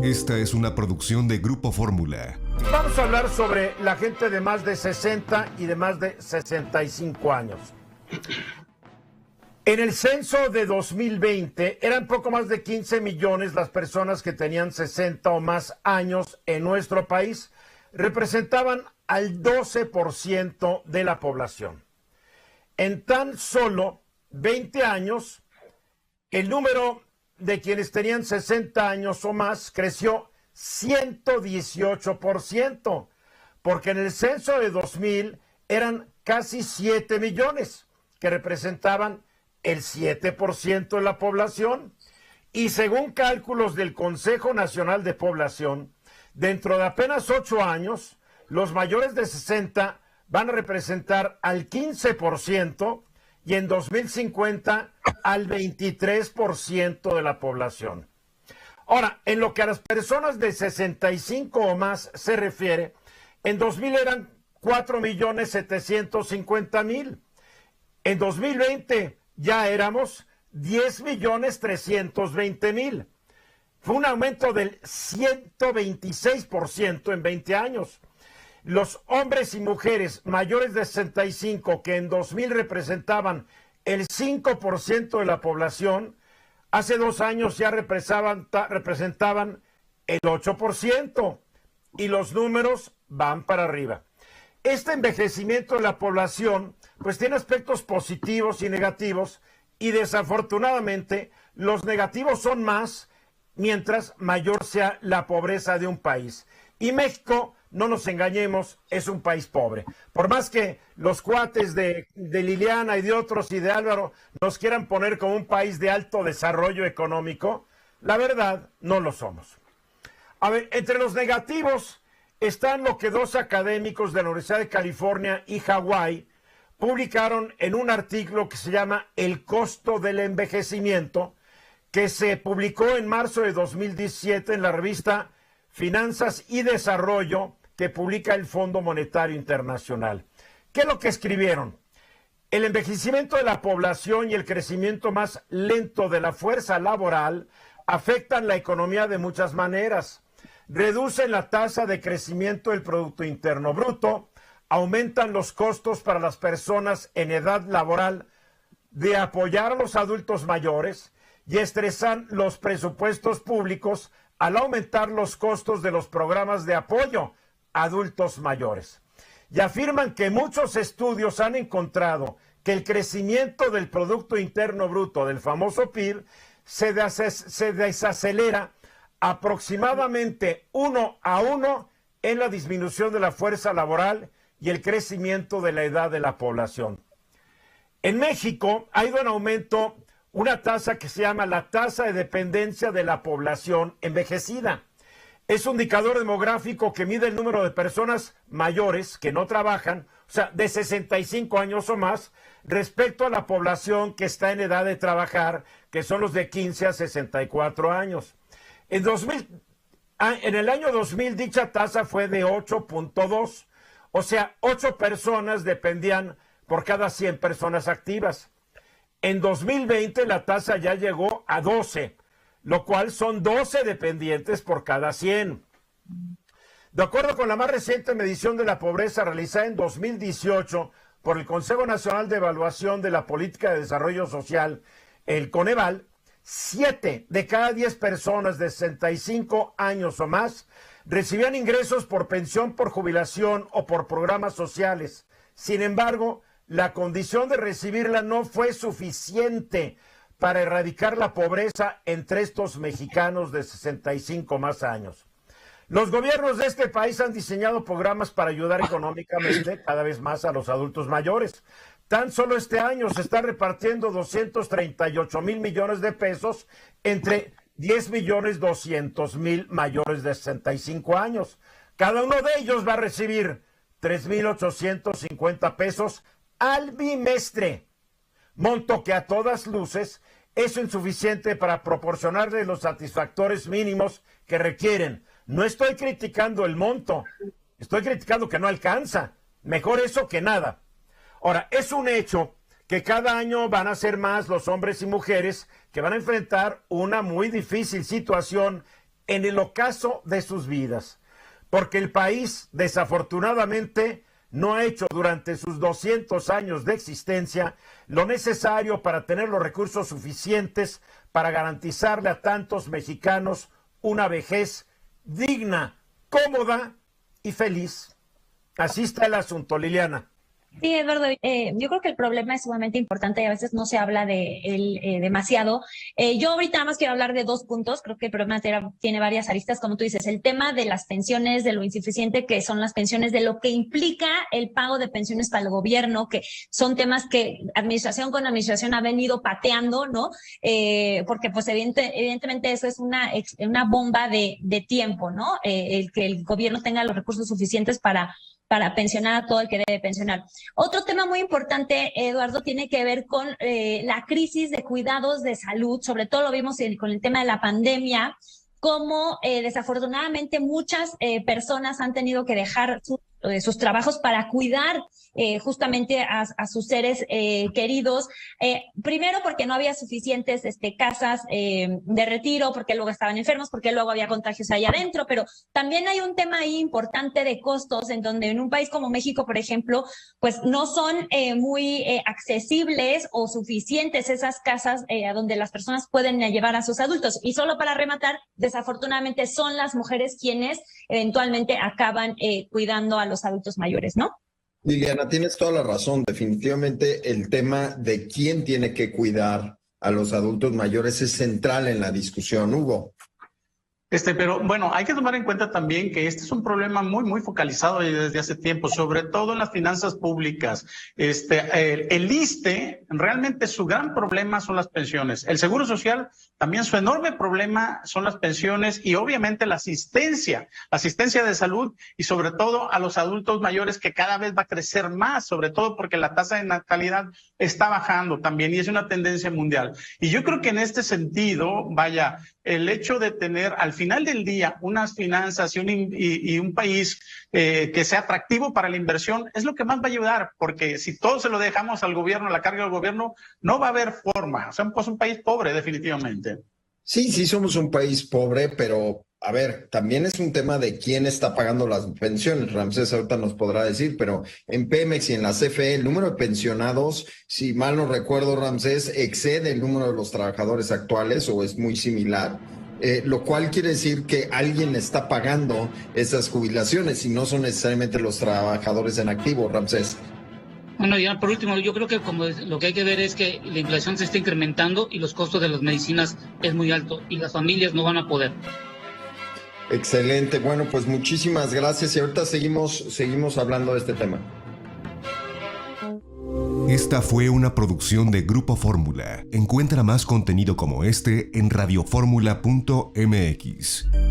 Esta es una producción de Grupo Fórmula. Vamos a hablar sobre la gente de más de 60 y de más de 65 años. En el censo de 2020 eran poco más de 15 millones las personas que tenían 60 o más años en nuestro país. Representaban al 12% de la población. En tan solo 20 años, el número de quienes tenían 60 años o más creció 118%, porque en el censo de 2000 eran casi 7 millones, que representaban el 7% de la población. Y según cálculos del Consejo Nacional de Población, dentro de apenas 8 años, los mayores de 60 van a representar al 15% y en 2050 al 23% de la población. Ahora, en lo que a las personas de 65 o más se refiere, en 2000 eran 4.750.000. En 2020 ya éramos 10.320.000. Fue un aumento del 126% en 20 años. Los hombres y mujeres mayores de 65, que en 2000 representaban el 5% de la población, hace 2 años ya representaban el 8%, y los números van para arriba. Este envejecimiento de la población pues tiene aspectos positivos y negativos, y desafortunadamente los negativos son más mientras mayor sea la pobreza de un país. Y México, no nos engañemos, es un país pobre. Por más que los cuates de Liliana y de otros y de Álvaro nos quieran poner como un país de alto desarrollo económico, la verdad no lo somos. A ver, entre los negativos están lo que 2 académicos de la Universidad de California y Hawái publicaron en un artículo que se llama El costo del envejecimiento, que se publicó en marzo de 2017 en la revista Finanzas y Desarrollo, que publica el Fondo Monetario Internacional. ¿Qué es lo que escribieron? El envejecimiento de la población y el crecimiento más lento de la fuerza laboral afectan la economía de muchas maneras. Reducen la tasa de crecimiento del Producto Interno Bruto, aumentan los costos para las personas en edad laboral de apoyar a los adultos mayores y estresan los presupuestos públicos al aumentar los costos de los programas de apoyo a adultos mayores. Y afirman que muchos estudios han encontrado que el crecimiento del Producto Interno Bruto, del famoso PIB, se desacelera aproximadamente 1:1 en la disminución de la fuerza laboral y el crecimiento de la edad de la población. En México ha ido en aumento una tasa que se llama la tasa de dependencia de la población envejecida. Es un indicador demográfico que mide el número de personas mayores que no trabajan, o sea, de 65 años o más, respecto a la población que está en edad de trabajar, que son los de 15 a 64 años. En el año 2000 dicha tasa fue de 8.2, o sea, 8 personas dependían por cada 100 personas activas. En 2020 la tasa ya llegó a 12, lo cual son 12 dependientes por cada 100. De acuerdo con la más reciente medición de la pobreza realizada en 2018 por el Consejo Nacional de Evaluación de la Política de Desarrollo Social, el Coneval, 7 de cada 10 personas de 65 años o más recibían ingresos por pensión, por jubilación o por programas sociales. Sin embargo, la condición de recibirla no fue suficiente para erradicar la pobreza entre estos mexicanos de 65 más años. Los gobiernos de este país han diseñado programas para ayudar económicamente cada vez más a los adultos mayores. Tan solo este año se está repartiendo 238,000 millones de pesos entre 10,200,000 mayores de 65 años. Cada uno de ellos va a recibir 3,850 pesos al bimestre, monto que a todas luces es insuficiente para proporcionarles los satisfactores mínimos que requieren. No estoy criticando el monto, estoy criticando que no alcanza. Mejor eso que nada. Ahora, es un hecho que cada año van a ser más los hombres y mujeres que van a enfrentar una muy difícil situación en el ocaso de sus vidas, porque el país, desafortunadamente, no ha hecho durante sus 200 años de existencia lo necesario para tener los recursos suficientes para garantizarle a tantos mexicanos una vejez digna, cómoda y feliz. Así está el asunto, Liliana. Sí, Eduardo, yo creo que el problema es sumamente importante y a veces no se habla de él demasiado. Yo ahorita nada más quiero hablar de 2 puntos. Creo que el problema tiene varias aristas, como tú dices, el tema de las pensiones, de lo insuficiente que son las pensiones, de lo que implica el pago de pensiones para el gobierno, que son temas que administración con administración ha venido pateando, ¿no? Porque pues evidentemente eso es una bomba de tiempo, ¿no? El que el gobierno tenga los recursos suficientes para pensionar a todo el que debe pensionar. Otro tema muy importante, Eduardo, tiene que ver con la crisis de cuidados de salud, sobre todo lo vimos con el tema de la pandemia, cómo desafortunadamente muchas personas han tenido que dejar sus trabajos para cuidar justamente a sus seres queridos, primero porque no había suficientes casas de retiro, porque luego estaban enfermos, porque luego había contagios allá adentro, pero también hay un tema ahí importante de costos, en donde en un país como México, por ejemplo, pues no son muy accesibles o suficientes esas casas a donde las personas pueden llevar a sus adultos. Y solo para rematar, desafortunadamente son las mujeres quienes eventualmente acaban cuidando a los adultos mayores, ¿no? Liliana, tienes toda la razón. Definitivamente el tema de quién tiene que cuidar a los adultos mayores es central en la discusión, Hugo. Pero bueno, hay que tomar en cuenta también que este es un problema muy focalizado desde hace tiempo, sobre todo en las finanzas públicas. El ISSSTE, realmente su gran problema son las pensiones. El Seguro Social, también su enorme problema son las pensiones y obviamente la asistencia de salud y sobre todo a los adultos mayores, que cada vez va a crecer más, sobre todo porque la tasa de natalidad está bajando también y es una tendencia mundial. Y yo creo que en este sentido, el hecho de tener al final del día unas finanzas y un país que sea atractivo para la inversión es lo que más va a ayudar, porque si todo se lo dejamos al gobierno, a la carga del gobierno, no va a haber forma. O sea, pues un país pobre definitivamente. Sí, somos un país pobre, pero a ver, también es un tema de quién está pagando las pensiones. Ramsés ahorita nos podrá decir, pero en Pemex y en la CFE el número de pensionados, si mal no recuerdo, Ramsés, excede el número de los trabajadores actuales o es muy similar, lo cual quiere decir que alguien está pagando esas jubilaciones y no son necesariamente los trabajadores en activo, Ramsés. Bueno, ya por último, yo creo que como lo que hay que ver es que la inflación se está incrementando y los costos de las medicinas es muy alto y las familias no van a poder. Excelente, bueno, pues muchísimas gracias y ahorita seguimos hablando de este tema. Esta fue una producción de Grupo Fórmula. Encuentra más contenido como este en radioformula.mx.